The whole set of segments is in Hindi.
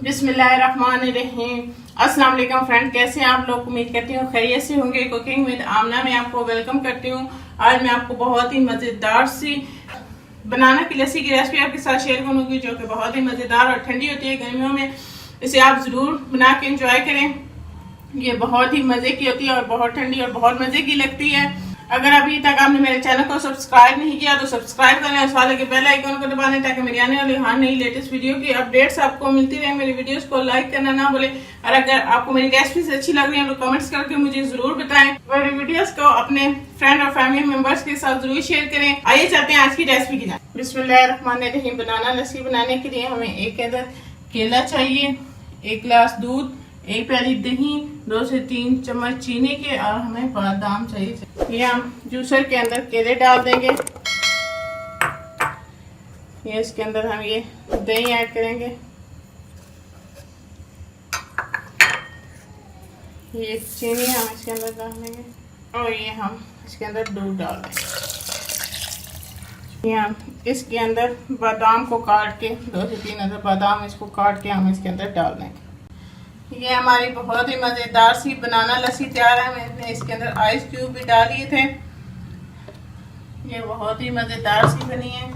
बिस्मिल्लाहिर्रहमानिर्रहीम। अस्सलाम वालेकुम फ्रेंड, कैसे हैं आप लोग? उम्मीद करती हूँ खैरियत से होंगे। कुकिंग विद आमना में आपको वेलकम करती हूँ। आज मैं आपको बहुत ही मज़ेदार सी बनाना की लस्सी की रेसिपी आपके साथ शेयर करूँगी, जो कि बहुत ही मज़ेदार और ठंडी होती है गर्मियों में। इसे आप ज़रूर बना के इंजॉय करें। ये बहुत ही मज़े की होती है और बहुत ठंडी और बहुत मज़े की लगती है। अगर अभी तक आपने मेरे चैनल को सब्सक्राइब नहीं किया तो सब्सक्राइब करें और साथ ही बेल आइकन को दबाएं, ताकि मेरी आने वाली हर नई लेटेस्ट वीडियो की अपडेट्स आपको मिलती रहे। मेरी वीडियोस को लाइक करना ना भूलें और अगर आपको मेरी रेसिपीज अच्छी लग रही है तो कमेंट्स करके मुझे जरूर बताएं। मेरी वीडियोस को अपने फ्रेंड और फैमिली मेंबर्स के साथ जरूर शेयर करें। आइए चलते हैं आज की रेसिपी की जाए। बिस्मिल्लाहिर्रहमानिर्रहीम। बनाना लस्सी बनाने के लिए हमें एक अदद केला चाहिए, 1 गिलास दूध, 1 प्याली दही, 2 से 3 चम्मच चीनी के, और हमें बादाम चाहिए। ये हम जूसर के अंदर केले डाल देंगे। ये इसके अंदर हम ये दही ऐड करेंगे। ये चीनी हम इसके अंदर डाल देंगे और ये हम इसके अंदर दूध डाल देंगे। ये हम इसके अंदर बादाम को काट के 2 से 3 अदद बादाम इसको काट के हम इसके अंदर डाल देंगे। ये हमारी बहुत ही मज़ेदार सी बनाना लस्सी तैयार है। मैंने इसके अंदर आइस क्यूब भी डाल दिए थे। ये बहुत ही मज़ेदार सी बनी है,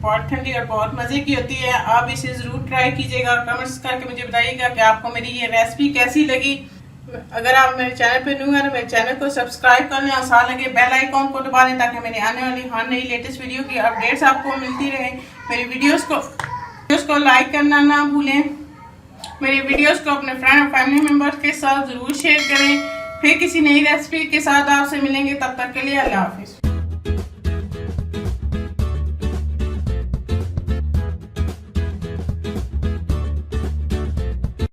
बहुत ठंडी और बहुत मज़े की होती है। आप इसे ज़रूर ट्राई कीजिएगा और कमेंट्स करके मुझे बताइएगा कि आपको मेरी ये रेसिपी कैसी लगी। अगर आप मेरे चैनल पर न्यू हैं तो मेरे चैनल को सब्सक्राइब कर लें और साथ लगे बेल आइकॉन को दबा लें, ताकि मेरी आने वाली हर नई लेटेस्ट वीडियो की अपडेट्स आपको मिलती रहे। मेरी वीडियोज़ को लाइक करना ना भूलें। मेरी वीडियोस को अपने फ्रेंड और फैमिली मेंबर्स के साथ जरूर शेयर करें। फिर किसी नई रेसिपी के साथ आपसे मिलेंगे, तब तक के लिए अल्लाह हाफिज़।